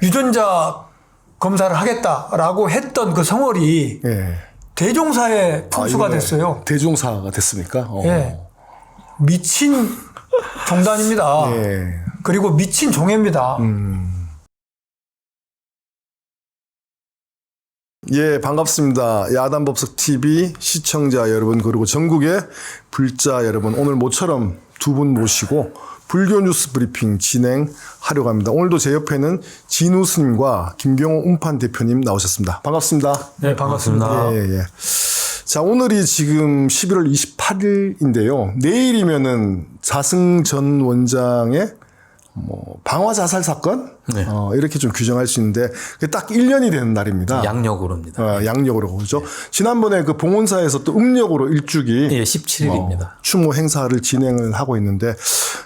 유전자 검사를 하겠다라고 했던 그 성월이 예. 대종사의 품수가 이번에 됐어요. 대종사가 됐습니까? 예. 미친 종단입니다. 예. 그리고 미친 종회입니다. 예, 반갑습니다. 야단법석 TV 시청자 여러분, 그리고 전국의 불자 여러분, 오늘 모처럼 두 분 모시고 불교 뉴스 브리핑 진행하려고 합니다. 오늘도 제 옆에는 진우 스님과 김경호 운판 대표님 나오셨습니다. 반갑습니다. 네, 반갑습니다. 예, 예. 자, 오늘이 지금 11월 28일인데요. 내일이면은 자승 전 원장의 방화 자살 사건? 네. 이렇게 좀 규정할 수 있는데, 그게 딱 1년이 되는 날입니다. 양력으로입니다. 양력으로 그죠. 지난번에 그 봉온사에서 또 음력으로 일주기. 예, 17일입니다. 추모 행사를 진행을 하고 있는데,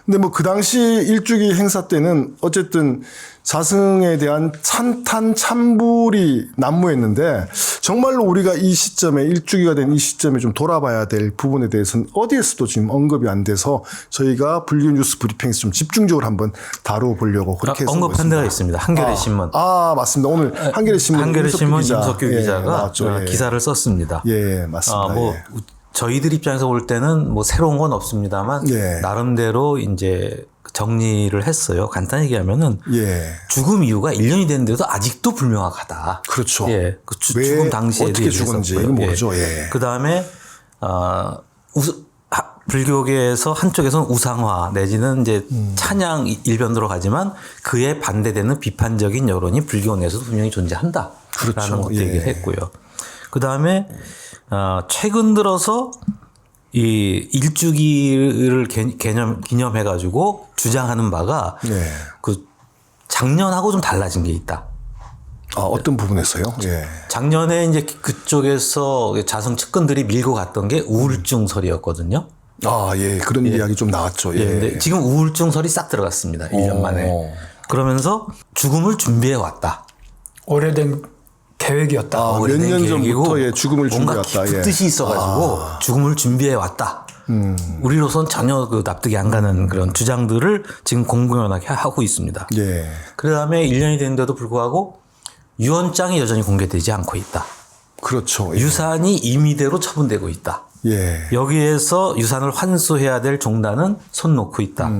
근데 뭐 그 당시 일주기 행사 때는 어쨌든 자승에 대한 찬탄 찬불이 난무했는데, 정말로 우리가 이 시점에, 일주기가 된 이 시점에 좀 돌아봐야 될 부분에 대해서는 어디에서도 지금 언급이 안 돼서 저희가 불교 뉴스 브리핑에서 좀 집중적으로 한번 다뤄보려고 그렇게 해서 언급한 데가 있습니다. 한겨레 신문. 맞습니다. 오늘 한겨레 신문 한겨레 신문 임석규 기자가 나왔죠. 예. 기사를 썼습니다. 예, 맞습니다. 예. 저희들 입장에서 볼 때는 뭐 새로운 건 없습니다만 예. 나름대로 이제 정리를 했어요. 간단히 얘기하면은 예. 죽음 이유가 1년이 됐는데도 아직도 불명확하다. 그렇죠. 예. 그 죽음 당시에도 어떻게 죽은지 이건 모르죠. 예. 그 다음에 불교계에서 한쪽에서는 우상화 내지는 이제 찬양 일변으로 가지만 그에 반대되는 비판적인 여론이 불교 내에서도 분명히 존재한다. 그렇죠. 라는 것도 예. 얘기를 했고요. 그 다음에 최근 들어서 이 일주기를 기념해가지고 주장하는 바가 네. 그 작년하고 좀 달라진 게 있다. 어떤 부분에서요? 예. 작년에 이제 그쪽에서 자성 측근들이 밀고 갔던 게 우울증설이었거든요. 예. 그런 이야기 좀 나왔죠. 예. 예, 근데 지금 우울증설이 싹 들어갔습니다. 1년 만에. 그러면서 죽음을 준비해 왔다. 오래된 계획이었다. 몇 년 전부터 죽음을 뭔가 준비해 왔다. 깊은 뜻이 있어가지고 죽음을 준비해 왔다. 우리로선 전혀 그 납득이 안 가는 그런 주장들을 지금 공공연하게 하고 있습니다. 예. 그 다음에 1년이 됐는데도 불구하고 유언장이 여전히 공개되지 않고 있다. 그렇죠. 예. 유산이 임의대로 처분되고 있다. 예. 여기에서 유산을 환수해야 될 종단은 손 놓고 있다.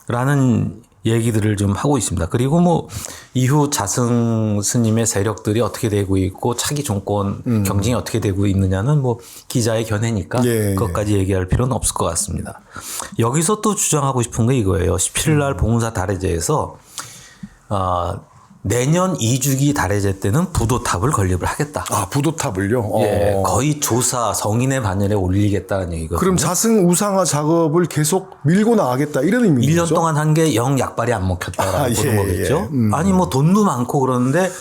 라는 얘기들을 좀 하고 있습니다. 그리고 뭐 이후 자승 스님의 세력들이 어떻게 되고 있고 차기 정권 경쟁이 어떻게 되고 있느냐는 뭐 기자의 견해니까 예, 그것까지 얘기할 필요는 없을 것 같습니다. 여기서 또 주장하고 싶은 게 이거예요. 17일 날 봉사 달해제에서 내년 2주기 달해제 때는 부도탑을 건립을 하겠다. 부도탑을요? 예, 거의 조사 성인의 반열에 올리겠다는 얘기거든요. 그럼 자승 우상화 작업을 계속 밀고 나가겠다 이런 의미죠? 1년 동안 한 게 영 약발이 안 먹혔다라고 보는 예, 거겠죠. 예. 아니 뭐 돈도 많고 그러는데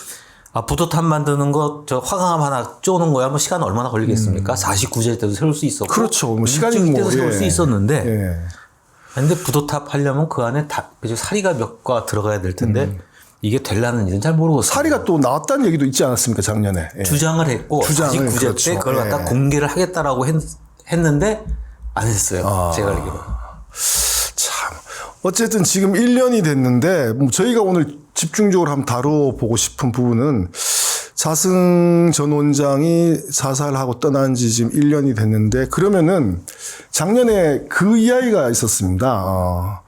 부도탑 만드는 거 저 화강암 하나 쪼는 거야 뭐 시간 얼마나 걸리겠습니까? 49제 때도 세울 수 있었고 그렇죠. 뭐 시간이 때도 세울 수 있었는데 예. 근데 부도탑 하려면 그 안에 사리가 몇 과 들어가야 될 텐데 이게 될라는 일은 잘 모르겠어요. 사리가 또 나왔다는 얘기도 있지 않았습니까, 작년에? 예. 주장을 했고 49제 그렇죠. 때 그걸 갖다 공개를 하겠다라고 했는데 안 했어요. 제가 알기로. 참. 어쨌든 지금 1년이 됐는데, 저희가 오늘 집중적으로 한번 다뤄보고 싶은 부분은 자승 전 원장이 자살하고 떠난 지 지금 1년이 됐는데, 그러면은 작년에 그 이야기가 있었습니다.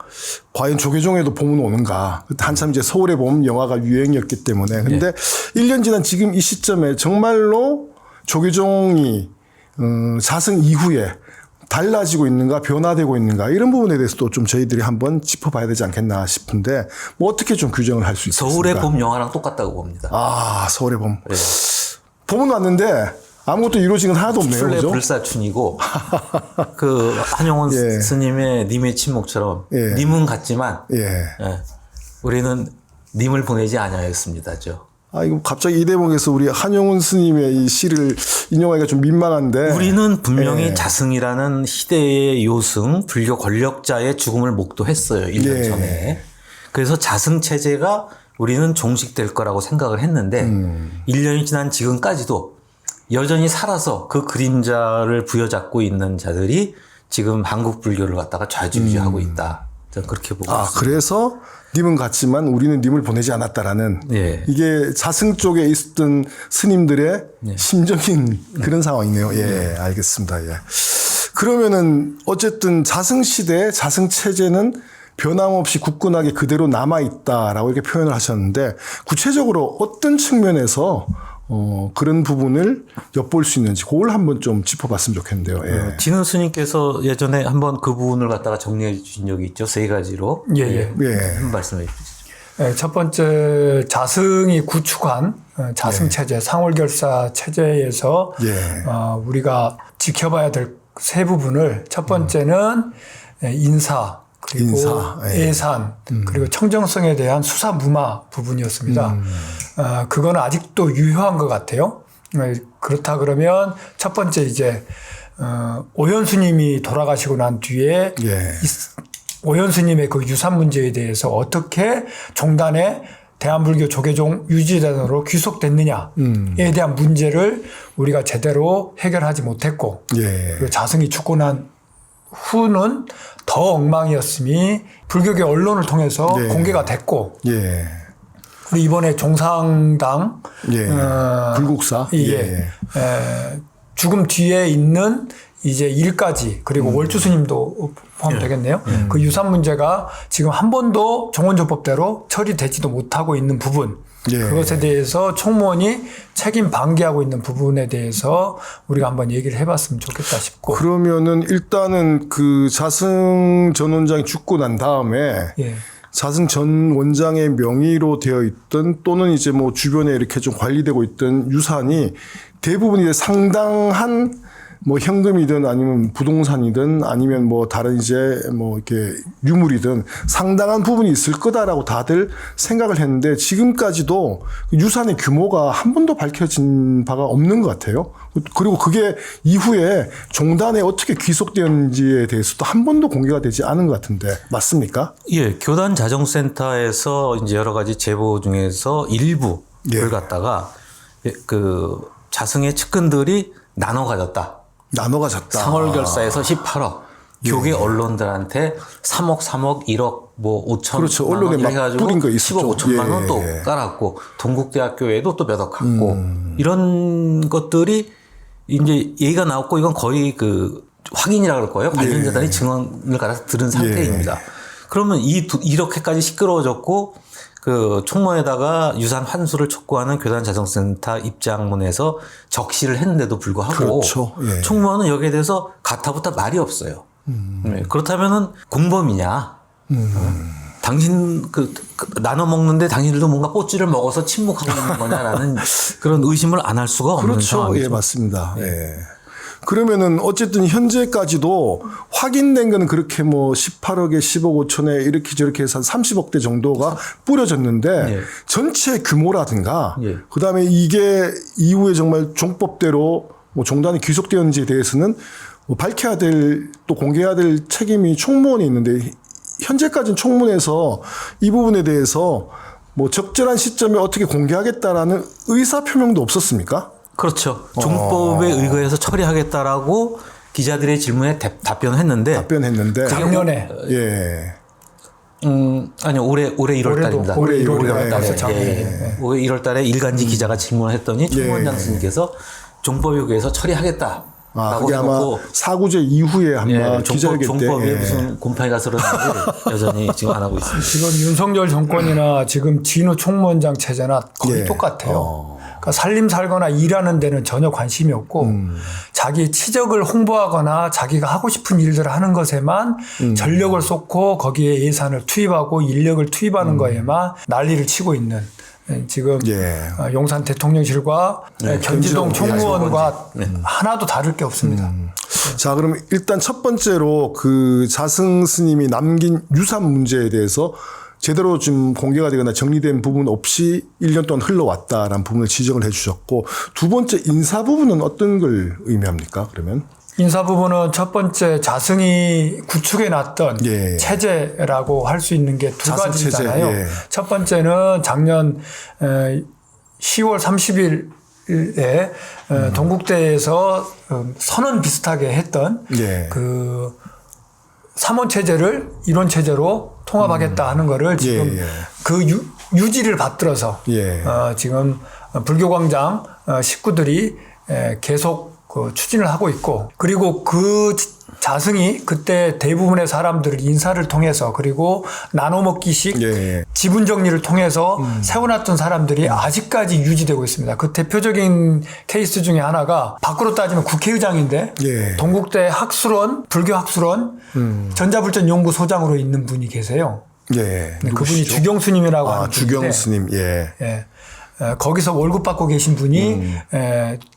과연 조계종에도 봄은 오는가. 한참 이제 서울의 봄 영화가 유행이었기 때문에. 근데 1년 지난 지금 이 시점에 정말로 조계종이 자승 이후에 달라지고 있는가, 변화되고 있는가, 이런 부분에 대해서도 좀 저희들이 한번 짚어봐야 되지 않겠나 싶은데, 뭐 어떻게 좀 규정을 할 수 있습니까? 서울의 봄 영화랑 똑같다고 봅니다. 서울의 봄. 네. 봄은 왔는데 아무것도 이루어진 건 하나도 없네요. 술래 그죠? 불사춘이고 그 한용운 예. 스님의 님의 침묵처럼 예. 님은 같지만 예. 우리는 님을 보내지 아니하였습니다죠. 이거 갑자기 이 대목에서 우리 한용운 스님의 이 시를 인용하기가 좀 민망한데. 우리는 분명히 예. 자승이라는 시대의 요승, 불교 권력자의 죽음을 목도했어요. 1년 예. 전에. 그래서 자승 체제가 우리는 종식될 거라고 생각을 했는데 1년이 지난 지금까지도 여전히 살아서 그 그림자를 부여잡고 있는 자들이 지금 한국 불교를 갖다가 좌지우지하고 있다. 저는 그렇게 보고 아, 있습니다. 그래서 님은 갔지만 우리는 님을 보내지 않았다라는 예. 이게 자승 쪽에 있었던 스님들의 심정인 그런 상황이네요. 예, 알겠습니다. 예. 그러면은 어쨌든 자승 시대 자승 체제는 변함없이 굳건하게 그대로 남아 있다라고 이렇게 표현을 하셨는데 구체적으로 어떤 측면에서 그런 부분을 엿볼 수 있는지 그걸 한번 좀 짚어봤으면 좋겠는데요. 예. 진우 스님께서 예전에 한번 그 부분을 갖다가 정리해 주신 적이 있죠. 3가지로. 예. 한번 말씀해 주시죠. 예, 첫 번째 자승이 구축한 자승 체제, 상월결사 체제에서 예. 우리가 지켜봐야 될 세 부분을 첫 번째는 인사, 그리고 인사, 예. 예산, 그리고 청정성에 대한 수사 무마 부분이었습니다. 그거는 아직도 유효한 것 같아요. 그렇다 그러면 첫 번째 이제 오현 스님이 돌아가시고 난 뒤에 예. 오현 스님의 그 유산 문제에 대해서 어떻게 종단의 대한불교 조계종 유지단으로 귀속됐느냐에 대한 문제를 우리가 제대로 해결하지 못했고 예. 그리고 자승이 죽고 난 후는 더 엉망이었음이 불교계 언론을 통해서 예. 공개가 됐고 예. 그리고 이번에 종상당 예. 불국사. 예. 죽음 뒤에 있는 이제 일까지 그리고 월주 스님도 포함되겠네요. 그 유산 문제가 지금 한 번도 정원조법대로 처리되지도 못하고 있는 부분. 예. 그것에 대해서 총무원이 책임 방기하고 있는 부분에 대해서 우리가 한번 얘기를 해봤으면 좋겠다 싶고. 그러면은 일단은 그 자승 전 원장이 죽고 난 다음에 예. 자승 전 원장의 명의로 되어 있던 또는 이제 뭐 주변에 이렇게 좀 관리되고 있던 유산이 대부분 이제 상당한 뭐 현금이든 아니면 부동산이든 아니면 뭐 다른 이제 뭐 이렇게 유물이든 상당한 부분이 있을 거다라고 다들 생각을 했는데 지금까지도 유산의 규모가 한 번도 밝혀진 바가 없는 것 같아요. 그리고 그게 이후에 종단에 어떻게 귀속되었는지에 대해서도 한 번도 공개가 되지 않은 것 같은데 맞습니까? 예, 교단 자정센터에서 이제 여러 가지 제보 중에서 일부를 예. 갖다가 그 자승의 측근들이 나눠 가졌다. 나눠 가졌다. 상월결사에서 18억. 교계 언론들한테 3억, 1억, 뭐 5천 그렇죠. 만 원 언론에 막 해가지고 뿌린 거 있었죠. 15억, 5천만 원 또 예. 깔았고 동국대학교에도 또 몇 억 갖고 이런 것들이 이제 얘기가 나왔고 이건 거의 그 확인이라 그럴 거예요. 관련자들이 증언을 받아서 들은 상태입니다. 그러면 이렇게까지 시끄러워졌고 그 총무에다가 유산 환수를 촉구하는 교단 자정센터 입장문에서 적시를 했는데도 불구하고 그렇죠. 예. 총무원은 여기에 대해서 가타부타 말이 없어요. 네. 그렇다면은 공범이냐? 당신 나눠 먹는데 당신들도 뭔가 꼬치를 먹어서 침묵하고 있는 거냐라는 그런 의심을 안 할 수가 없는 그렇죠. 상황이죠. 예, 맞습니다. 예. 그러면은 어쨌든 현재까지도 확인된 거는 그렇게 뭐 18억에 10억 5천에 이렇게 저렇게 해서 한 30억대 정도가 뿌려졌는데 예. 전체 규모라든가 예. 그다음에 이게 이후에 정말 종법대로 뭐 종단이 귀속되었는지에 대해서는 뭐 밝혀야 될 또 공개해야 될 책임이 총무원이 있는데 현재까지는 총무원에서 이 부분에 대해서 뭐 적절한 시점에 어떻게 공개하겠다라는 의사 표명도 없었습니까? 그렇죠. 종법에 의거해서 처리하겠다라고 기자들의 질문에 답변했는데 답변했는데 작년에 예. 아니요 올해 1월 달입니다. 올해 1월 달에. 달에 예. 올해 1월 달에 일간지 기자가 질문을 했더니 총무원장 예. 스님께서 종법에 의거해서 처리하겠다. 아, 그게 아마 사구제 이후에 아마 기자회견 때 종법에 예. 무슨 곰팡이가 들었는지 여전히 지금 안 하고 있습니다. 지금 윤석열 정권이나 지금 진우 총무원장 체제나 거의 예. 똑같아요. 그러니까 살림 살거나 일하는 데는 전혀 관심이 없고 자기 치적을 홍보하거나 자기가 하고 싶은 일들을 하는 것에만 전력을 쏟고 거기에 예산을 투입하고 인력을 투입하는 거에만 난리를 치고 있는 지금 예. 용산 대통령실과 견지동 총무원과 하나도 다를 게 없습니다. 자, 그럼 일단 첫 번째로 그 자승 스님이 남긴 유산 문제에 대해서 제대로 좀 공개가 되거나 정리된 부분 없이 1년 동안 흘러왔다라는 부분을 지적을 해 주셨고 두 번째 인사 부분은 어떤 걸 의미합니까? 그러면? 인사 부분은 첫 번째 자승이 구축해 놨던 예. 체제라고 할 수 있는 게 두 자승 가지잖아요. 체제, 예. 첫 번째는 작년 10월 30일에 동국대에서 선언 비슷하게 했던 예. 그 삼원 체제를 이론 체제로 통합하겠다 하는 거를 지금 예. 그 유지를 받들어서 예. 지금 불교광장 식구들이 계속 그 추진을 하고 있고, 그리고 그 자승이 그때 대부분의 사람들을 인사를 통해서 그리고 나눠 먹기식 예. 지분 정리를 통해서 세워놨던 사람들이 아직까지 유지되고 있습니다. 그 대표적인 케이스 중에 하나가 밖으로 따지면 국회의장인데 예. 동국대 학술원, 불교 학술원 전자불전연구소장으로 있는 분이 계세요. 예. 네, 그분이 주경스님이라고 하는 분인데, 주경스님. 예. 예. 거기서 월급 받고 계신 분이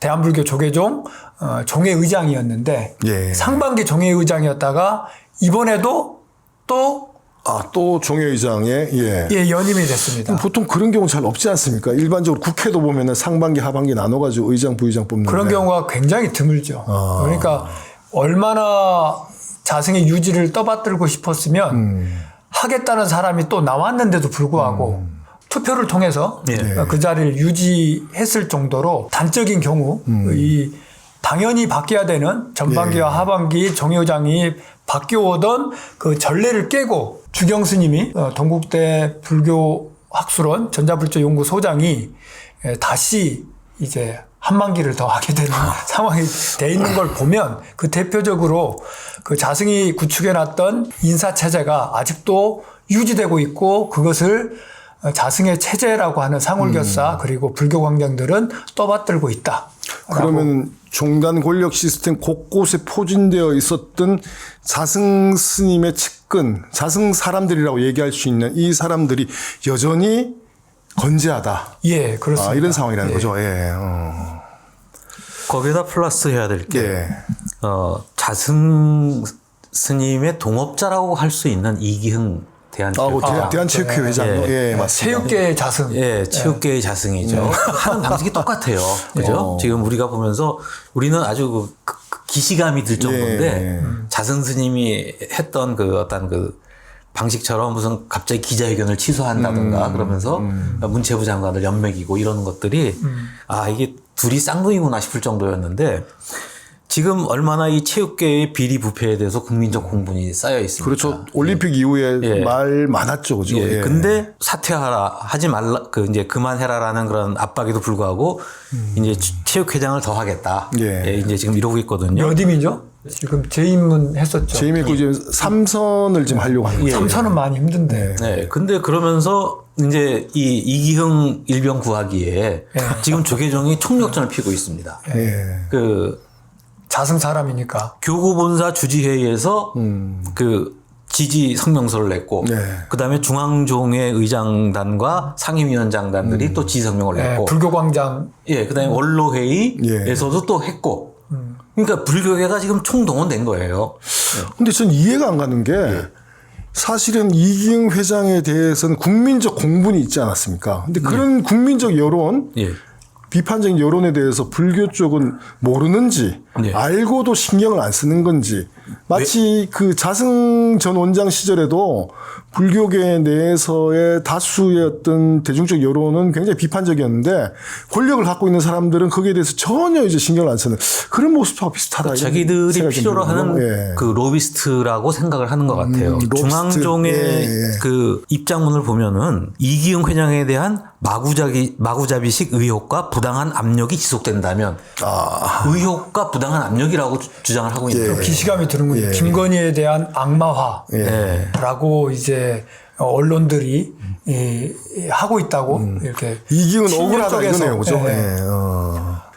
대한불교 조계종 종회의장이었는데 예. 상반기 종회의장이었다가 이번에도 또 또 종회의장에 연임이 됐습니다. 보통 그런 경우 잘 없지 않습니까? 일반적으로 국회도 보면은 상반기 하반기 나눠가지고 의장 부의장 뽑는데 그런 경우가 굉장히 드물죠. 그러니까 얼마나 자승의 유지를 떠받들고 싶었으면 하겠다는 사람이 또 나왔는데도 불구하고 투표를 통해서 그 자리를 유지했을 정도로 단적인 경우 이 당연히 바뀌어야 되는 전반기와 하반기 종회의장이 바뀌어오던 그 전례를 깨고 주경스님이 동국대 불교학술원 전자불교연구소장이 다시 이제 한만기를 더 하게 되는 상황이 돼 있는 걸 보면 그 대표적으로 그 자승이 구축해놨던 인사체제가 아직도 유지되고 있고 그것을 자승의 체제라고 하는 상울교사 그리고 불교광장들은 떠받들고 있다. 그러면 종단 권력 시스템 곳곳에 포진되어 있었던 자승 스님의 측근, 자승 사람들이라고 얘기할 수 있는 이 사람들이 여전히 건재하다. 예, 그렇습니다. 이런 상황이라는 거죠. 예. 거기다 플러스 해야 될 게 예. 자승 스님의 동업자라고 할 수 있는 이기흥 대한체육회 회장도 예, 맞습니다. 체육계의 자승. 예, 체육계의 자승이죠. 하는 방식이 똑같아요. 그죠? 지금 우리가 보면서 우리는 아주 그 기시감이 들 정도인데 자승 스님이 했던 그 어떤 그 방식처럼 무슨 갑자기 기자회견을 취소한다든가 그러면서 문체부 장관을 연맥이고 이러는 것들이 이게 둘이 쌍둥이구나 싶을 정도였는데 지금 얼마나 이 체육계의 비리 부패에 대해서 국민적 공분이 쌓여 있습니다. 그렇죠. 올림픽 이후에 말 많았죠. 그죠? 예. 근데 사퇴하라, 하지 말라, 이제 그만해라라는 그런 압박에도 불구하고 이제 체육회장을 더 하겠다. 예. 이제 지금 이러고 있거든요. 몇 임이죠? 지금 재임은 했었죠. 재임했고 지금 3선을 지금 하려고 하는 거예요. 3선은 많이 힘든데. 네. 근데 그러면서 이제 이 이기흥 일병 구하기에 지금 조계종이 총력전을 피고 있습니다. 그 자승 사람이니까. 교구본사 주지회의에서 그 지지 성명서를 냈고 그다음에 중앙종회 의장단과 상임위원장단들이 또 지지 성명을 냈고 불교광장. 그다음에 원로회의에서도 또 했고 그러니까 불교계가 지금 총동원된 거예요. 근데 전 이해가 안 가는 게 사실은 이기흥 회장에 대해서는 국민적 공분이 있지 않았습니까? 근데 그런 국민적 여론 비판적인 여론에 대해서 불교 쪽은 모르는지 알고도 신경을 안 쓰는 건지 마치 그 자승 전 원장 시절에도 불교계 내에서의 다수의 어떤 대중적 여론은 굉장히 비판적이었는데 권력을 갖고 있는 사람들은 거기에 대해서 전혀 이제 신경을 안 쓰는 그런 모습하고 비슷하다. 자기들이 필요로 하는 그 로비스트라고 생각을 하는 것 같아요. 중앙종의 그 입장문을 보면은 이기흥 회장에 대한 마구잡이식 의혹과 부당한 압력이 지속된다면 의혹과 부당한 압력이라고 주장을 하고 있는 거예요. 기시감이 드는군요. 김건희에 대한 악마화라고 이제 언론들이 하고 있다고 이렇게 이기흥은 억울하다 이거네요, 그죠?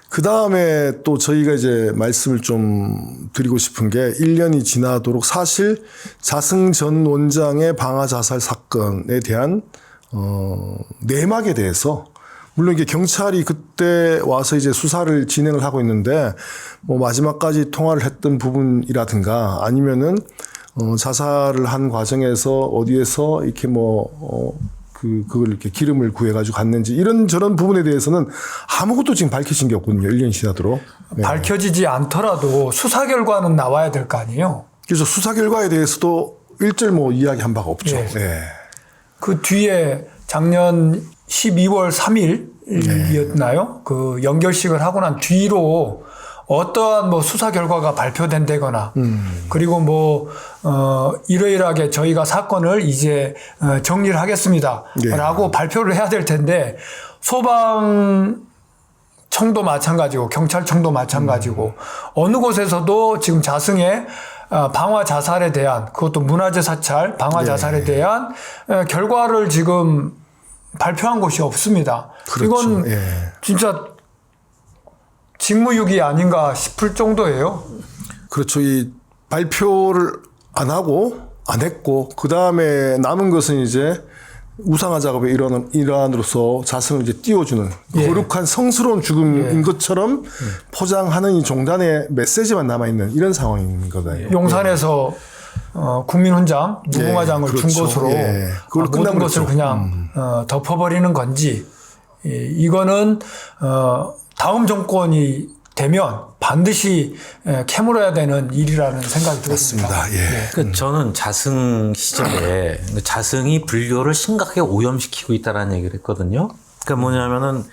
그 다음에 또 저희가 이제 말씀을 좀 드리고 싶은 게 1년이 지나도록 사실 자승 전 원장의 방화 자살 사건에 대한 내막에 대해서 물론 이게 경찰이 그때 와서 이제 수사를 진행을 하고 있는데 뭐 마지막까지 통화를 했던 부분이라든가 아니면은 자살을 한 과정에서 어디에서 이렇게 그걸 이렇게 기름을 구해가지고 갔는지 이런저런 부분에 대해서는 아무것도 지금 밝혀진 게 없거든요. 1년이 지나도록. 밝혀지지 않더라도 수사 결과는 나와야 될 거 아니에요. 그래서 수사 결과에 대해서도 일절 이야기한 바가 없죠. 그 뒤에 작년 12월 3일이었나요? 그 연결식을 하고 난 뒤로 어떠한 뭐 수사 결과가 발표된다거나 그리고 뭐 이러이러하게 저희가 사건을 이제 정리를 하겠습니다라고 발표를 해야 될 텐데 소방청도 마찬가지고 경찰청도 마찬가지고 어느 곳에서도 지금 자승의 방화 자살에 대한 그것도 문화재 사찰 방화 자살에 대한 결과를 지금 발표한 곳이 없습니다. 그렇죠. 이건 진짜 직무유기 아닌가 싶을 정도예요. 그렇죠. 이 발표를 안 하고 안 했고 그 다음에 남은 것은 이제 우상화 작업의 일환으로서 자승을 이제 띄워주는 거룩한 성스러운 죽음인 것처럼 포장하는 이 종단의 메시지만 남아 있는 이런 상황인 거다. 용산에서 국민훈장 무궁화장을 그렇죠. 준 것으로 그걸로 끝난 모든 것을 거죠. 그냥 덮어버리는 건지 이거는 다음 정권이 되면 반드시 캐물어야 되는 일이라는 생각이 들었습니다. 맞습니다. 그러니까 저는 자승 시절에 자승이 불교를 심각하게 오염시키고 있다라는 얘기를 했거든요. 그러니까 뭐냐면은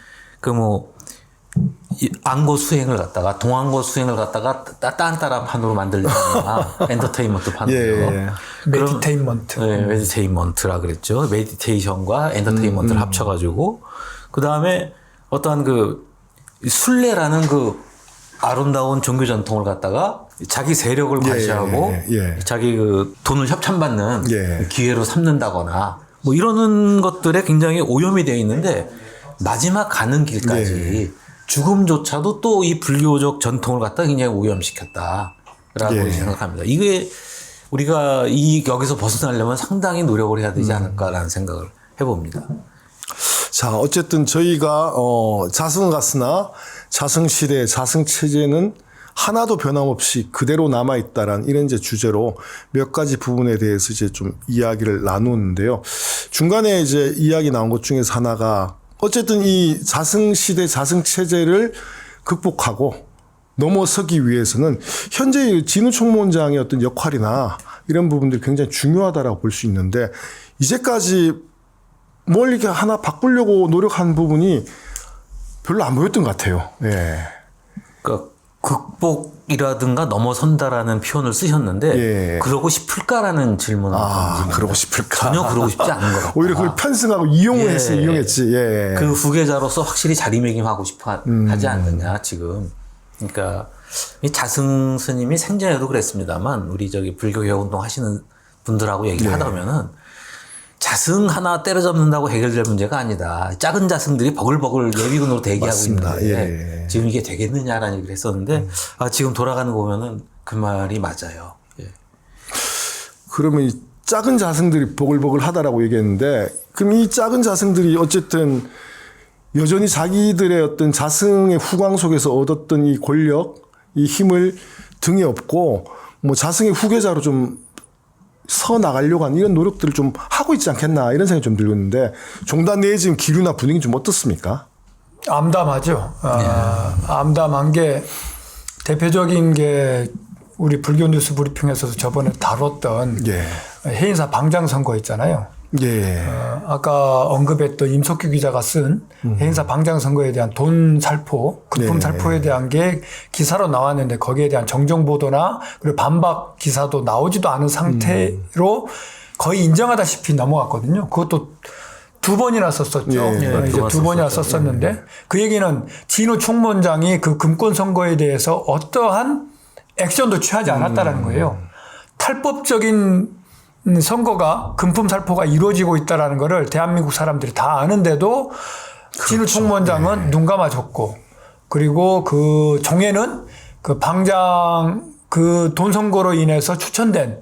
안고 수행을 갖다가 동안고 수행을 갖다가 딴따라 판으로 만들려나 엔터테인먼트 판으로 메디테인먼트. 네, 메디테인먼트라 그랬죠. 메디테이션과 엔터테인먼트를 합쳐가지고 그 다음에 어떠한 순례라는 아름다운 종교 전통을 갖다가 자기 세력을 과시하고 자기 돈을 협찬받는 기회로 삼는다거나 뭐 이러는 것들에 굉장히 오염이 되어 있는데 마지막 가는 길까지 죽음조차도 또 이 불교적 전통을 갖다가 굉장히 오염시켰다라고 생각합니다. 이게 우리가 여기서 벗어나려면 상당히 노력을 해야 되지 않을까라는 생각을 해봅니다. 자, 어쨌든 저희가 자승은 갔으나 자승시대, 자승체제는 하나도 변함없이 그대로 남아있다라는 이런 이제 주제로 몇 가지 부분에 대해서 이제 좀 이야기를 나누는데요. 중간에 이제 이야기 나온 것 중에서 하나가 어쨌든 이 자승시대, 자승체제를 극복하고 넘어서기 위해서는 현재 진우 총무원장의 어떤 역할이나 이런 부분들이 굉장히 중요하다라고 볼 수 있는데 이제까지 뭘 이렇게 하나 바꾸려고 노력한 부분이 별로 안 보였던 것 같아요. 그러니까 극복이라든가 넘어선다라는 표현을 쓰셨는데 그러고 싶을까라는 질문을 던집니다. 그러고 싶을까? 전혀 그러고 싶지 않은 것 같아요. 오히려 그걸 편승하고 이용했지. 그 후계자로서 확실히 자리매김하고 싶어 하지 않느냐 지금. 그러니까 이 자승 스님이 생전에도 그랬습니다만 우리 불교 개혁 운동 하시는 분들하고 얘기를 하다 보면은 자승 하나 때려잡는다고 해결될 문제가 아니다. 작은 자승들이 버글버글 예비군으로 대기하고 맞습니다. 있는데 지금 이게 되겠느냐라는 얘기를 했었는데 지금 돌아가는 거 보면은 그 말이 맞아요. 그러면 이 작은 자승들이 버글버글 하다라고 얘기했는데 그럼 이 작은 자승들이 어쨌든 여전히 자기들의 어떤 자승의 후광 속에서 얻었던 이 권력, 이 힘을 등에 업고 뭐 자승의 후계자로 좀 나가려고 하는 이런 노력들을 좀 하고 있지 않겠나 이런 생각이 좀 들었는데 종단 내에 지금 기류나 분위기 좀 어떻습니까? 암담하죠. 암담한 게 대표적인 게 우리 불교 뉴스 브리핑에서도 저번에 다뤘던 해인사 방장 선거 있잖아요. 아까 언급했던 임석규 기자가 쓴 해인사 방장 선거에 대한 돈 살포, 금품 살포에 대한 게 기사로 나왔는데 거기에 대한 정정 보도나 그리고 반박 기사도 나오지도 않은 상태로 거의 인정하다시피 넘어갔거든요. 그것도 2번이나 썼었죠. 이제 2번이나 썼었는데 그 얘기는 진우 총무원장이 그 금권 선거에 대해서 어떠한 액션도 취하지 않았다라는 거예요. 탈법적인 선거가 금품 살포가 이루어지고 있다라는 거를 대한민국 사람들이 다 아는데도 진우 총무원장은 눈 감아줬고 그리고 그 종에는 그 방장 그 돈 선거로 인해서 추천된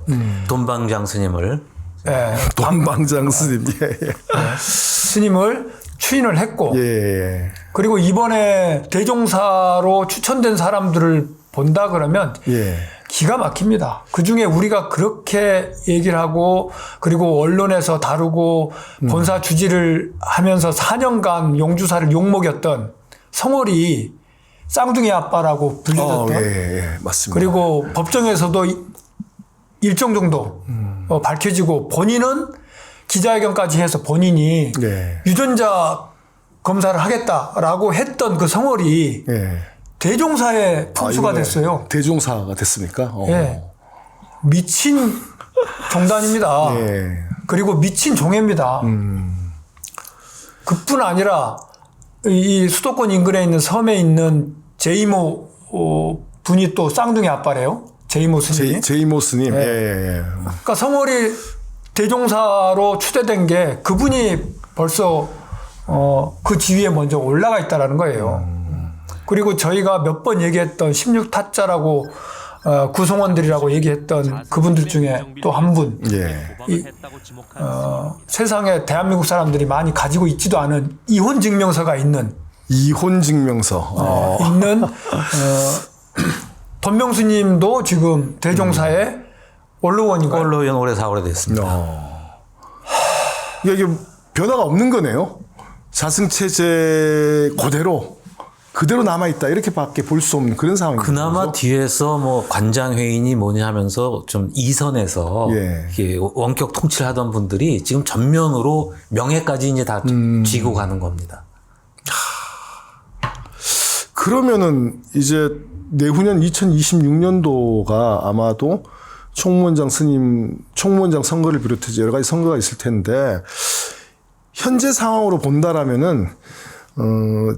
돈방장 스님을 돈방장 스님 스님을 추인을 했고 그리고 이번에 대종사로 추천된 사람들을 본다 그러면 기가 막힙니다. 그중에 우리가 그렇게 얘기를 하고 그리고 언론에서 다루고 본사 주지를 하면서 4년간 용주사를 욕먹였던 성월이 쌍둥이 아빠라고 불려졌던 맞습니다. 그리고 법정에서도 일정 정도 밝혀지고 본인은 기자회견까지 해서 본인이 유전자 검사를 하겠다라고 했던 그 성월이 대종사에 품수가 이번에 됐어요. 대종사가 됐습니까? 예. 미친 종단입니다. 예. 그리고 미친 종회입니다. 그뿐 아니라 이 수도권 인근에 있는 섬에 있는 제이모 분이 또 쌍둥이 아빠래요. 제이모 스님이. 제이모 스님. 네. 예. 그러니까 성월이 대종사로 추대된 게 그분이 벌써 그 지위에 먼저 올라가 있다라는 거예요. 그리고 저희가 몇 번 얘기했던 16타짜라고 구성원들이라고 얘기했던 그분들 중에 또 한 분. 예. 세상에 대한민국 사람들이 많이 가지고 있지도 않은 이혼 증명서가 있는 이혼 증명서. 있는 돈명수님도 지금 대종사의 원로원인가요? 원로원 올해 4월에 됐습니다. 이게 변화가 없는 거네요. 자승체제 그대로 남아있다. 이렇게밖에 볼 수 없는 그런 상황입니다. 그나마 뒤에서 뭐 관장회의니 뭐니 하면서 좀 이선에서 예. 이렇게 원격 통치를 하던 분들이 지금 전면으로 명예까지 이제 다 쥐고 가는 겁니다. 그러면은 이제 내후년 2026년도가 아마도 총무원장 선거를 비롯해서 여러 가지 선거가 있을 텐데 현재 상황으로 본다라면은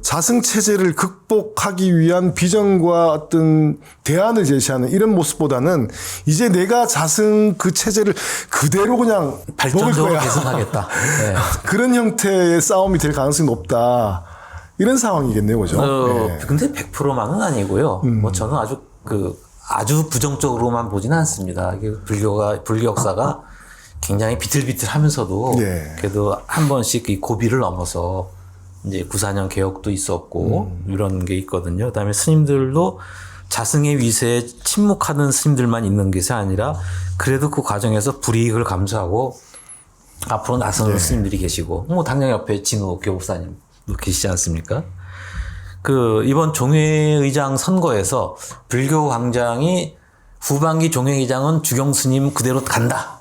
자승체제를 극복하기 위한 비전과 어떤 대안을 제시하는 이런 모습보다는 이제 내가 자승 그 체제를 그대로 그냥 먹을 발전적으로 거야. 계승하겠다. 네. 그런 형태의 싸움이 될 가능성이 높다. 이런 상황이겠네요, 그죠? 네. 근데 100%만은 아니고요. 뭐 저는 아주 부정적으로만 보지는 않습니다. 이게 불교 역사가 굉장히 비틀비틀하면서도 네. 그래도 한 번씩 이 고비를 넘어서 이제 94년 개혁도 있었고 이런 게 있거든요. 그다음에 스님들도 자승의 위세에 침묵하는 스님들만 있는 것이 아니라 그래도 그 과정에서 불이익을 감수하고 앞으로 나서는 스님들이 계시고 뭐 당장 옆에 진호 교법사님 계시지 않습니까? 이번 종회의장 선거에서 불교 광장이 후반기 종회의장은 주경 스님 그대로 간다.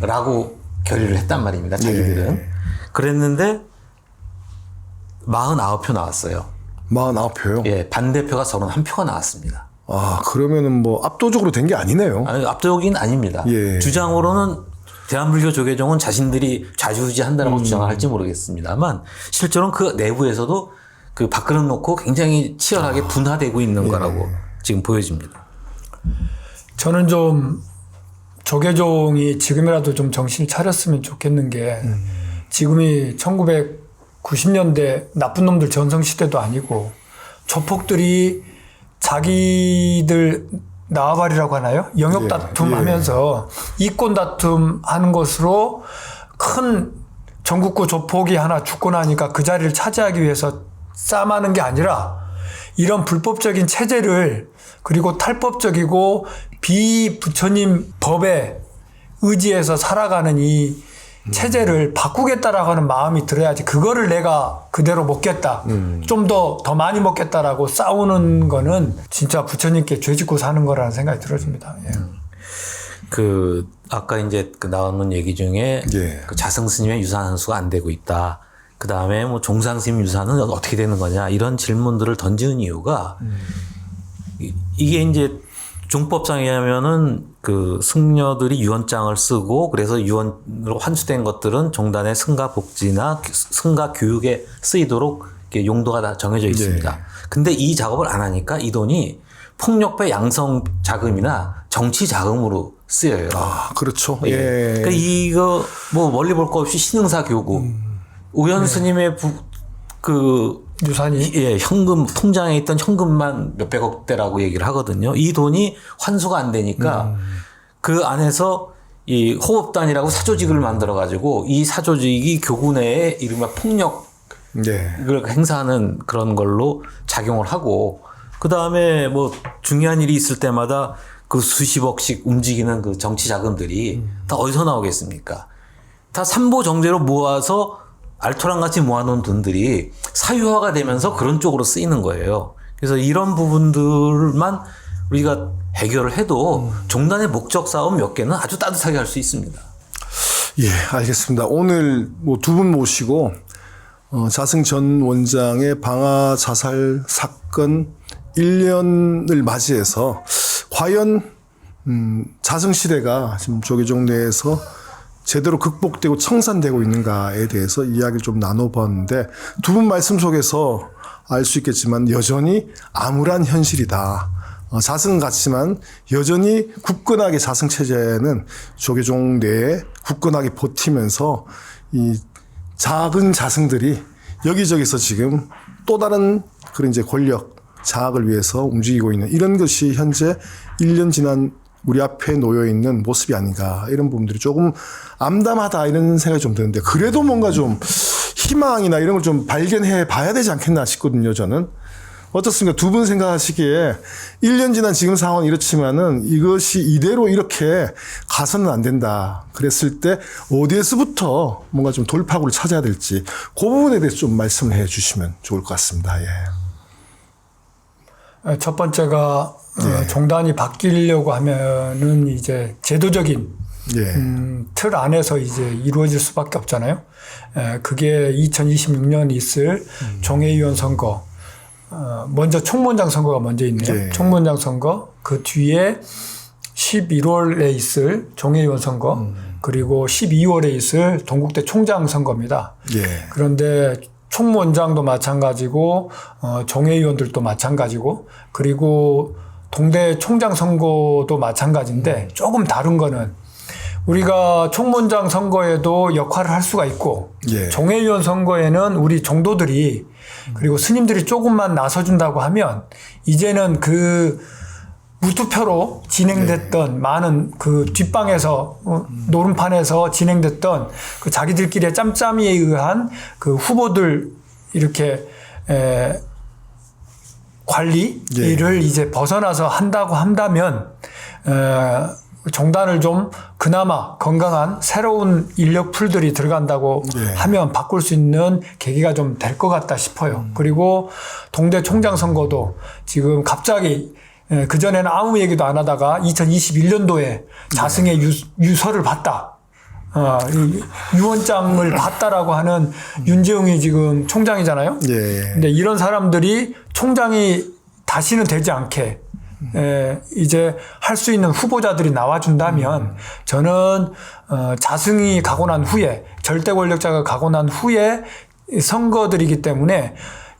라고 결의를 했단 말입니다. 자기들은. 그랬는데 49표 나왔어요. 49표요? 예, 반대표가 31표가 나왔습니다. 그러면은 뭐 압도적으로 된 게 아니네요. 아니, 압도적인 아닙니다. 예. 주장으로는 대한불교 조계종은 자신들이 좌지우지한다라고 주장을 할지 모르겠습니다만 실제로는 그 내부에서도 그 밥그릇 놓고 굉장히 치열하게 분화되고 있는 거라고 지금 보여집니다. 저는 좀 조계종이 지금이라도 좀 정신을 차렸으면 좋겠는 게 지금이 1990년대 나쁜 놈들 전성시대도 아니고 조폭들이 자기들 나와바리라고 하나요? 영역 다툼 하면서 이권 다툼 하는 것으로 큰 전국구 조폭이 하나 죽고 나니까 그 자리를 차지하기 위해서 싸움하는 게 아니라 이런 불법적인 체제를 그리고 탈법적이고 비부처님 법에 의지해서 살아가는 이 체제를 바꾸겠다라고 하는 마음이 들어야지 그거를 내가 그대로 먹겠다. 좀 더 많이 먹겠다라고 싸우는 거는 진짜 부처님께 죄짓고 사는 거라는 생각이 들어집니다. 예. 아까 이제 나오는 얘기 중에 그 자승 스님의 유산 환수가 안 되고 있다. 그 다음에 뭐 종상 스님 유산은 어떻게 되는 거냐 이런 질문들을 던지는 이유가 이게 이제 종법상에 하면은 그 승려들이 유언장을 쓰고 그래서 유언으로 환수된 것들은 종단의 승가 복지나 승가 교육에 쓰이도록 이렇게 용도가 다 정해져 있습니다. 근데 이 작업을 안 하니까 이 돈이 폭력배 양성 자금이나 정치 자금으로 쓰여요. 그렇죠. 그러니까 이거 뭐 멀리 볼 거 없이 신흥사 교구 오연 스님의 유산이 현금 통장에 있던 현금만 몇백억 대라고 얘기를 하거든요. 이 돈이 환수가 안 되니까 그 안에서 이 호법단이라고 사조직을 만들어 가지고 이 사조직이 교구 내에 이른바 폭력을 행사하는 그런 걸로 작용을 하고 그 다음에 뭐 중요한 일이 있을 때마다 그 수십억씩 움직이는 그 정치 자금들이 다 어디서 나오겠습니까? 다 삼보정제로 모아서 알토랑같이 모아놓은 돈들이 사유화가 되면서 그런 쪽으로 쓰이는 거예요. 그래서 이런 부분들만 우리가 해결을 해도 종단의 목적 싸움 몇 개는 아주 따뜻하게 할 수 있습니다. 예, 알겠습니다. 오늘 뭐 두 분 모시고 자승 전 원장의 방화 자살 사건 1년을 맞이해서 과연 자승시대가 지금 조계종 내에서 제대로 극복되고 청산되고 있는가에 대해서 이야기를 좀 나눠봤는데 두 분 말씀 속에서 알 수 있겠지만 여전히 암울한 현실이다. 자승 같지만 여전히 굳건하게 자승체제는 조계종 내에 굳건하게 버티면서 이 작은 자승들이 여기저기서 지금 또 다른 그런 이제 권력 장악을 위해서 움직이고 있는 이런 것이 현재 1년 지난 우리 앞에 놓여 있는 모습이 아닌가 이런 부분들이 조금 암담하다 이런 생각이 좀 드는데 그래도 뭔가 좀 희망이나 이런 걸 좀 발견해 봐야 되지 않겠나 싶거든요. 저는 어떻습니까? 두 분 생각하시기에 1년 지난 지금 상황은 이렇지만은 이것이 이대로 이렇게 가서는 안 된다. 그랬을 때 어디에서부터 뭔가 좀 돌파구를 찾아야 될지 그 부분에 대해서 좀 말씀을 해 주시면 좋을 것 같습니다. 예. 첫 번째가 종단이 바뀌려고 하면은 이제 제도적인 틀 안에서 이제 이루어질 수밖에 없잖아요. 그게 2026년 있을 종회의원 선거, 먼저 총무원장 선거가 먼저 있네요. 총무원장 선거, 그 뒤에 11월에 있을 종회의원 선거, 그리고 12월에 있을 동국대 총장 선거입니다. 그런데 총무원장도 마찬가지고 종회의원들도 마찬가지고 그리고 동대 총장 선거도 마찬가지인데 조금 다른 거는 우리가 총무원장 선거에도 역할을 할 수가 있고 종회의원 선거에는 우리 종도들이 그리고 스님들이 조금만 나서준다고 하면 이제는 그 무투표로 진행됐던 많은 그 뒷방에서 노름판에서 진행됐던 그 자기들끼리의 짬짬이에 의한 그 후보들 이렇게 관리를 이제 벗어나서 한다고 한다면 종단을 좀 그나마 건강한 새로운 인력 풀들이 들어간다고 하면 바꿀 수 있는 계기가 좀 될 것 같다 싶어요. 그리고 동대 총장 선거도 지금 갑자기 그전에는 아무 얘기도 안 하다가 2021년도에 자승의 유서를 봤다. 유언장을 봤다라고 하는 윤재웅이 지금 총장이잖아요. 근데 이런 사람들이 총장이 다시는 되지 않게 이제 할 수 있는 후보자들이 나와준다면 저는 자승이 가고 난 후에 절대 권력자가 가고 난 후에 선거들이기 때문에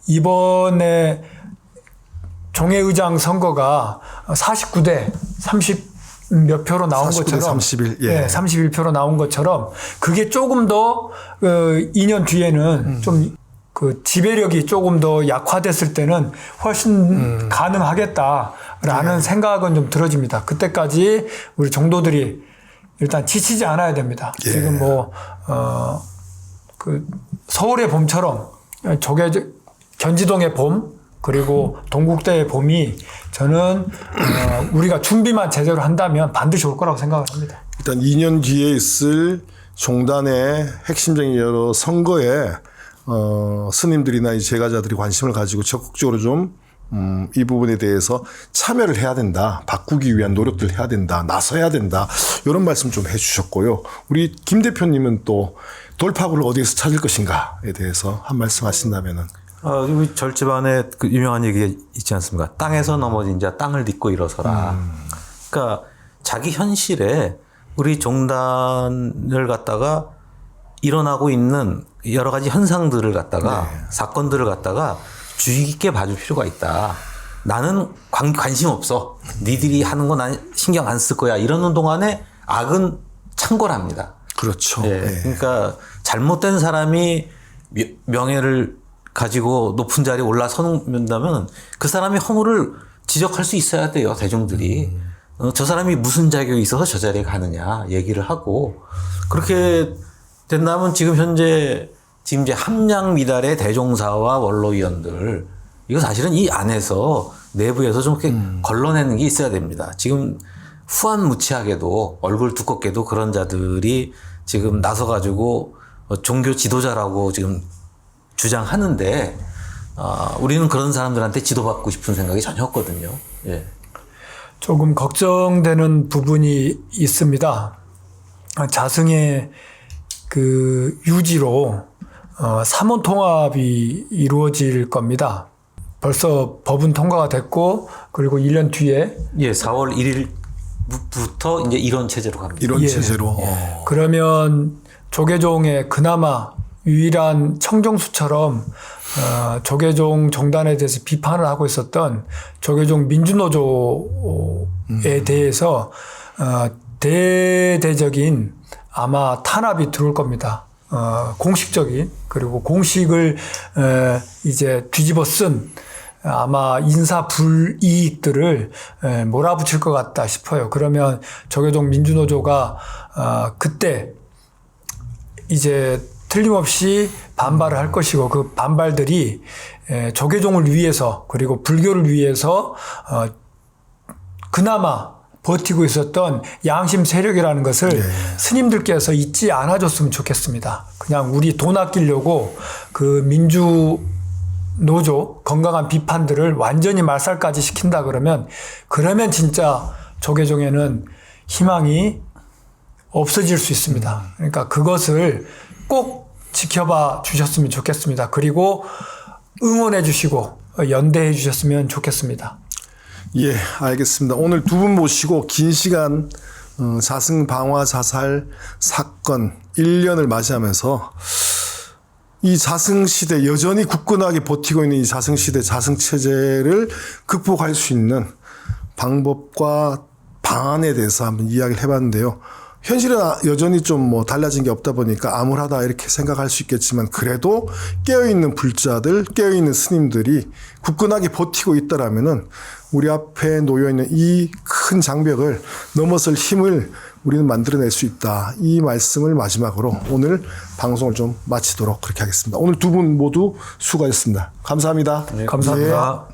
이번에 종회의장 선거가 49대 30 몇 표로 나온 49대 것처럼 31, 네, 31표로 나온 것처럼 그게 조금 더 2년 뒤에는 좀 그 지배력이 조금 더 약화됐을 때는 훨씬 가능하겠다라는 생각은 좀 들어집니다. 그때까지 우리 종도들이 일단 지치지 않아야 됩니다. 지금 그 서울의 봄처럼 견지동의 봄 그리고 동국대의 봄이 저는 우리가 준비만 제대로 한다면 반드시 올 거라고 생각을 합니다. 일단 2년 뒤에 있을 종단의 핵심적인 여러 선거에 스님들이나 이 제가자들이 관심을 가지고 적극적으로 좀 이 부분에 대해서 참여를 해야 된다. 바꾸기 위한 노력들을 해야 된다. 나서야 된다. 이런 말씀 좀 해 주셨고요. 우리 김 대표님은 또 돌파구를 어디에서 찾을 것인가에 대해서 한 말씀 하신다면은. 우리 절집안에 그 유명한 얘기 있지 않습니까? 땅에서 넘어진 자 땅을 딛고 일어서라. 그러니까 자기 현실에 우리 종단을 갖다가 일어나고 있는 여러 가지 현상들을 갖다가 사건들을 갖다가 주의 깊게 봐줄 필요가 있다. 나는 관심 없어. 니들이 하는 거 난 신경 안 쓸 거야. 이러는 동안에 악은 창궐합니다. 그렇죠. 그러니까 잘못된 사람이 명예를 가지고 높은 자리에 올라선다면 그 사람의 허물을 지적할 수 있어야 돼요. 대중들이. 저 사람이 무슨 자격이 있어서 저 자리에 가느냐 얘기를 하고 그렇게 된다면 지금 이제 함량 미달의 대종사와 원로위원들 이거 사실은 이 안에서 내부에서 좀 이렇게 걸러내는 게 있어야 됩니다. 지금 후한무치하게도 얼굴 두껍게도 그런 자들이 지금 나서가지고 종교 지도자라고 지금 주장하는데 우리는 그런 사람들한테 지도받고 싶은 생각이 전혀 없거든요. 조금 걱정되는 부분이 있습니다. 자승의 그 유지로 삼원 통합이 이루어질 겁니다. 벌써 법은 통과가 됐고 그리고 1년 뒤에 예, 4월 1일부터 이제 이런 체제로 갑니다. 이런 예. 체제로. 그러면 조계종의 그나마 유일한 청정수처럼 조계종 종단에 대해서 비판을 하고 있었던 조계종 민주노조에 대해서 대대적인 아마 탄압이 들어올 겁니다. 공식적인 그리고 공식을 이제 뒤집어 쓴 아마 인사 불이익들을 몰아붙일 것 같다 싶어요. 그러면 조계종 민주노조가 그때 이제 틀림없이 반발을 할 것이고 그 반발들이 조계종을 위해서 그리고 불교를 위해서 그나마 버티고 있었던 양심 세력이라는 것을 스님들께서 잊지 않아줬으면 좋겠습니다. 그냥 우리 돈 아끼려고 그 민주 노조 건강한 비판들을 완전히 말살까지 시킨다 그러면 진짜 조계종에는 희망이 없어질 수 있습니다. 그러니까 그것을 꼭 지켜봐 주셨으면 좋겠습니다. 그리고 응원해 주시고 연대해 주셨으면 좋겠습니다. 예, 알겠습니다. 오늘 두 분 모시고 긴 시간 자승 방화 자살 사건 1년을 맞이하면서 이 자승 시대 여전히 굳건하게 버티고 있는 이 자승 시대 자승 체제를 극복할 수 있는 방법과 방안에 대해서 한번 이야기를 해봤는데요. 현실은 여전히 좀 뭐 달라진 게 없다 보니까 암울하다 이렇게 생각할 수 있겠지만 그래도 깨어있는 불자들, 깨어있는 스님들이 굳건하게 버티고 있다라면은 우리 앞에 놓여있는 이 큰 장벽을 넘어설 힘을 우리는 만들어낼 수 있다. 이 말씀을 마지막으로 오늘 방송을 좀 마치도록 그렇게 하겠습니다. 오늘 두 분 모두 수고하셨습니다. 감사합니다. 감사합니다. 예.